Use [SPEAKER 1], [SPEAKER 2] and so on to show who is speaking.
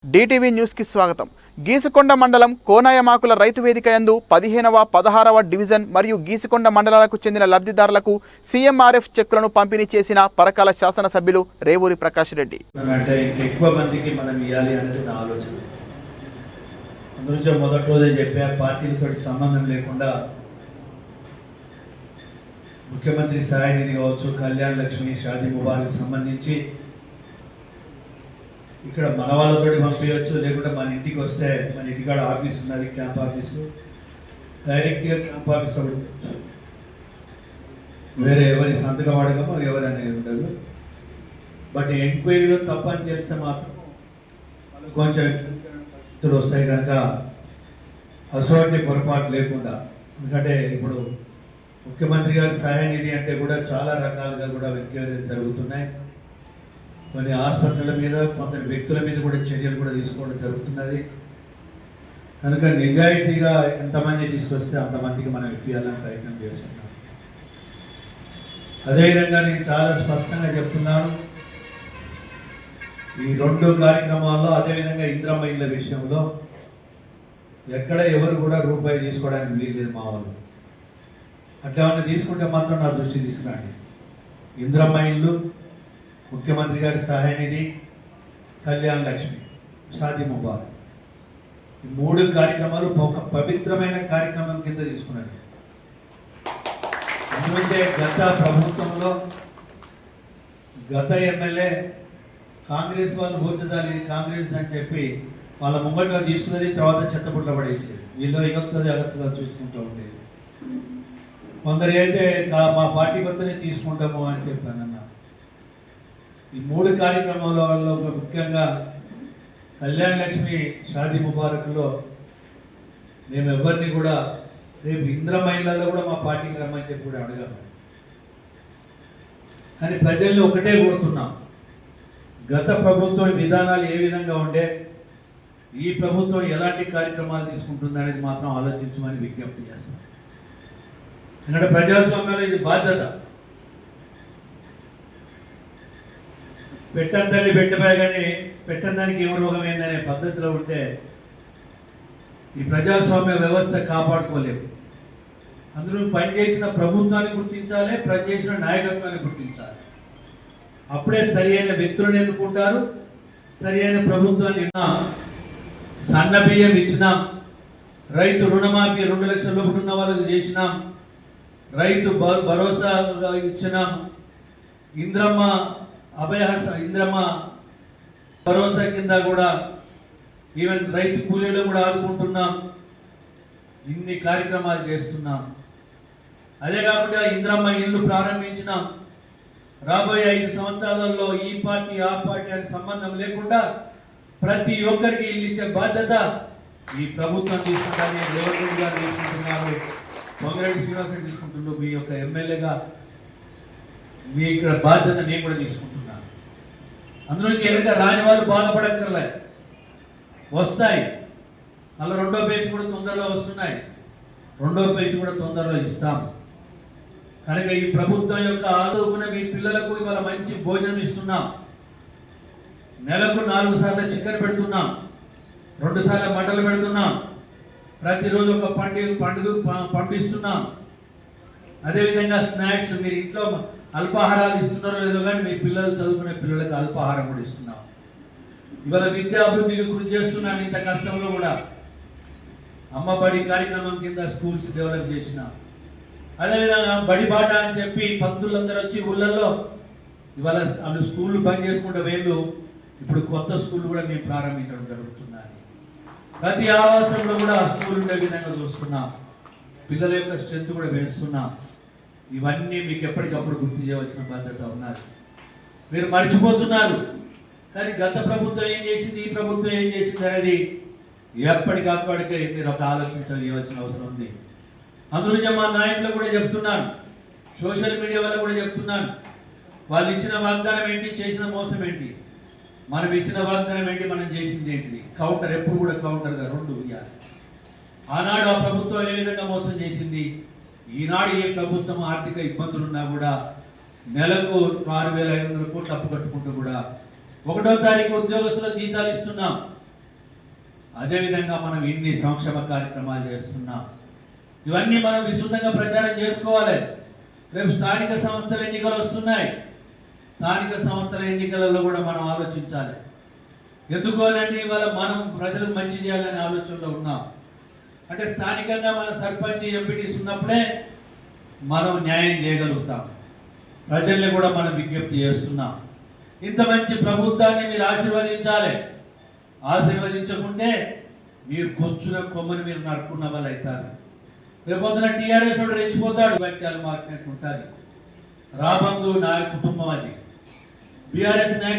[SPEAKER 1] DTV news కి స్వాగతం. గీసుకొండ మండలం కోనాయమాకుల రైతు వేదిక యందు 15వ 16వ డివిజన్ మరియు గీసుకొండ మండలాలకు చెందిన లబ్ధిదారులకు సీఎంఆర్ఎఫ్ చెక్కులను పంపిణీ చేసిన పరకాల శాసనసభ్యులు రేవూరి ప్రకాష్ రెడ్డి.
[SPEAKER 2] అంటే ఎక్కువ మందికి మనం ఇవ్వాలి అనేది నా ఆలోచన. అందుకే మొదటి రోజే చెప్పా, పార్టీలతో సంబంధం లేకుండా ముఖ్యమంత్రి సహాయ నిధి కావచ్చు, కళ్యాణ లక్ష్మి, షాదీ ముబారక్ సంబంధించి ఇక్కడ మన వాళ్ళతోటి పంపించవచ్చు, లేకుంటే మన ఇంటికి వస్తే మన ఇంటికాడ ఆఫీస్ ఉన్నది, క్యాంప్ ఆఫీసు, డైరెక్ట్గా క్యాంప్ ఆఫీస్ వేరే ఎవరి సంతకం అడగమో ఎవరు అనేది ఉండదు. బట్ ఎంక్వైరీలో తప్పని తెలిస్తే మాత్రం వాళ్ళు కొంచెం ఇతరులు వస్తాయి కనుక అసోటి పొరపాటు లేకుండా. ఎందుకంటే ఇప్పుడు ముఖ్యమంత్రి గారి సహాయ నిధి అంటే కూడా చాలా రకాలుగా కూడా ఎంక్వైరీలు జరుగుతున్నాయి. కొన్ని ఆసుపత్రుల మీద, కొందరు వ్యక్తుల మీద కూడా చర్యలు కూడా తీసుకోవడం జరుగుతున్నది. కనుక నిజాయితీగా ఎంతమంది తీసుకొస్తే అంతమందికి మనం ఇప్పించాలని ప్రయత్నం చేస్తున్నాం. అదేవిధంగా నేను చాలా స్పష్టంగా చెప్తున్నాను, ఈ రెండు కార్యక్రమాల్లో, అదేవిధంగా ఇంద్రమ్మ ఇళ్ళ విషయంలో ఎక్కడ ఎవరు కూడా రూపాయి తీసుకోవడానికి వీల్లేదు. మా వాళ్ళు అట్లా ఏమన్నా తీసుకుంటే మాత్రం నా దృష్టి తీసుకురండి. ఇంద్రమ్మ ఇల్లు, ముఖ్యమంత్రి గారి సహాయ నిధి, కళ్యాణ లక్ష్మి, షాదీ ముబారక్, ఈ మూడు కార్యక్రమాలు ఒక పవిత్రమైన కార్యక్రమం కింద తీసుకున్నాడు. ఎందుకంటే గత ప్రభుత్వంలో గత ఎమ్మెల్యే కాంగ్రెస్ వాళ్ళు ఓటుదాలి కాంగ్రెస్ అని చెప్పి వాళ్ళ ముంగట్గా తీసుకున్నది, తర్వాత చెత్తపుట్ల పడేసేది. వీళ్ళు ఎగొస్తుంది అగత్తుగా చూసుకుంటూ ఉండేది. కొందరు అయితే మా పార్టీ కొత్తనే తీసుకుంటాము అని చెప్పానన్న. ఈ మూడు కార్యక్రమాలలో ముఖ్యంగా కళ్యాణ లక్ష్మి, షాదీ ముబారక్లో మేము ఎవరిని కూడా రేపు ఇంద్రమ్మ ఇళ్లలో కూడా మా పార్టీకి రమ్మని చెప్పి కూడా అడగాము. కానీ ప్రజల్ని ఒకటే కోరుతున్నాం, గత ప్రభుత్వం విధానాలు ఏ విధంగా ఉండే, ఈ ప్రభుత్వం ఎలాంటి కార్యక్రమాలు తీసుకుంటుంది అనేది మాత్రం ఆలోచించమని విజ్ఞప్తి చేస్తాం. ఎందుకంటే ప్రజాస్వామ్యంలో ఇది బాధ్యత. పెట్టందరిని పెట్టబోయే కానీ పెట్టందానికి ఏం రోగం ఏందనే పద్ధతిలో ఉంటే ఈ ప్రజాస్వామ్య వ్యవస్థ కాపాడుకోలేము. అందులో పనిచేసిన ప్రభుత్వాన్ని గుర్తించాలి, పనిచేసిన నాయకత్వాన్ని గుర్తించాలి. అప్పుడే సరి అయిన వ్యక్తులను ఎన్నుకుంటారు, సరి అయిన ప్రభుత్వాన్ని. సన్న బియ్యం ఇచ్చినాం, రైతు రుణమాఫీ 2 లక్షల లోపు ఉన్న వాళ్ళకు చేసినాం, రైతు భరోసా ఇచ్చినాం, ఇంద్రమ్మ ఇంద్రమ్మ భరోసా కింద కూడా ఈవెన్ రైతు కూలీలు కూడా ఆదుకుంటున్నాం. ఇన్ని కార్యక్రమాలు చేస్తున్నాం. అదే కాకుండా ఇంద్రమ్మ ఇల్లు ప్రారంభించినాం. రాబోయే 5 సంవత్సరాలలో ఈ పార్టీ ఆ పార్టీ అని సంబంధం లేకుండా ప్రతి ఒక్కరికి ఇల్లు ఇచ్చే బాధ్యత ఈ ప్రభుత్వం తీసుకుంటారని రేవంత్ రెడ్డి గారు తీసుకుంటున్నారు, పొంగిరెడ్డి శ్రీనివాసరెడ్డి తీసుకుంటున్నారు. మీ యొక్క ఎమ్మెల్యేగా మీ ఇక్కడ బాధ్యత నేను కూడా తీసుకుంటున్నాను. అందులో వెనక రాని వాళ్ళు బాధపడక్కర్లే, వస్తాయి. మళ్ళీ 2వ ఫేజ్ కూడా తొందరలో వస్తున్నాయి, 2వ ఫేజ్ కూడా తొందరలో ఇస్తాం. కనుక ఈ ప్రభుత్వం యొక్క ఆదోగున మీ పిల్లలకు ఇవాళ మంచి భోజనం ఇస్తున్నాం. నెలకు 4 సార్లు చికెన్ పెడుతున్నాం, 2 సార్లు మటన్లు పెడుతున్నాం, ప్రతిరోజు ఒక పండు ఇస్తున్నాం. అదేవిధంగా స్నాక్స్, మీరు ఇంట్లో అల్పాహారాలు ఇస్తున్నారో లేదో కానీ మీ పిల్లలు చదువుకునే పిల్లలకు అల్పాహారం కూడా ఇస్తున్నాం. ఇవాళ విద్యా అభివృద్ధికి కృషి చేస్తున్నాను. ఇంత కష్టంలో కూడా అమ్మబడి కార్యక్రమం కింద స్కూల్స్ డెవలప్ చేసినాం. అదేవిధంగా బడి బాట అని చెప్పి పంతులందరూ వచ్చి ఊళ్ళల్లో ఇవాళ వాళ్ళు స్కూళ్ళు బంద్ చేసుకుంటే వేళ్ళు ఇప్పుడు కొత్త స్కూల్ కూడా మేము ప్రారంభించడం జరుగుతున్నది. ప్రతి ఆవాసంలో కూడా స్కూల్ ఉండే విధంగా చూస్తున్నాం. పిల్లల యొక్క స్ట్రెంత్ కూడా పెంచుతున్నాం. ఇవన్నీ మీకు ఎప్పటికప్పుడు గుర్తు చేయవలసిన బాధ్యత ఉన్నది. మీరు మర్చిపోతున్నారు. కానీ గత ప్రభుత్వం ఏం చేసింది, ఈ ప్రభుత్వం ఏం చేసింది అనేది ఎప్పటికప్పటికే మీరు ఒక ఆలోచించవలసిన అవసరం ఉంది. అందులో మా నాయకులు కూడా చెప్తున్నాను, సోషల్ మీడియా వల్ల కూడా చెప్తున్నాను, వాళ్ళు ఇచ్చిన వాగ్దానం ఏంటి, చేసిన మోసం ఏంటి, మనం ఇచ్చిన వాగ్దానం ఏంటి, మనం చేసింది ఏంటి. కౌంటర్ ఎప్పుడు కూడా కౌంటర్గా 2 ఇవ్వాలి. ఆనాడు ఆ ప్రభుత్వం ఏ విధంగా మోసం చేసింది, ఈనాడు ఏ ప్రభుత్వం ఆర్థిక ఇబ్బందులు ఉన్నా కూడా నెలకు 6,500 కోట్లు అప్పు కట్టుకుంటూ కూడా 1వ తారీఖు ఉద్యోగస్తులకు జీతాలు ఇస్తున్నాం. అదేవిధంగా మనం ఇన్ని సంక్షేమ కార్యక్రమాలు చేస్తున్నాం. ఇవన్నీ మనం విస్తృతంగా ప్రచారం చేసుకోవాలి. రేపు స్థానిక సంస్థల ఎన్నికలు వస్తున్నాయి. స్థానిక సంస్థల ఎన్నికలలో కూడా మనం ఆలోచించాలి. ఎందుకు అంటే ఇవాళ మనం ప్రజలకు మంచి చేయాలనే ఆలోచనలో ఉన్నాం. అంటే స్థానికంగా మన సర్పంచ్ ఎంపీటీస్ ఉన్నప్పుడే మనం న్యాయం చేయగలుగుతాం. ప్రజల్ని కూడా మనం విజ్ఞప్తి చేస్తున్నాం. ఇంత మంచి ప్రభుత్వాన్ని మీరు ఆశీర్వదించాలి. ఆశీర్వదించకుంటే మీరు కొచ్చున కొమ్మని మీరు నరుక్కున్న వాళ్ళు అవుతారు. రేపొద్దున టీఆర్ఎస్ వాడు రెచ్చిపోతాడు. వాక్యాలు మాట్లాడుకుంటుంది. రాబందు నా కుటుంబం అది. బీఆర్ఎస్ నాయకత్వం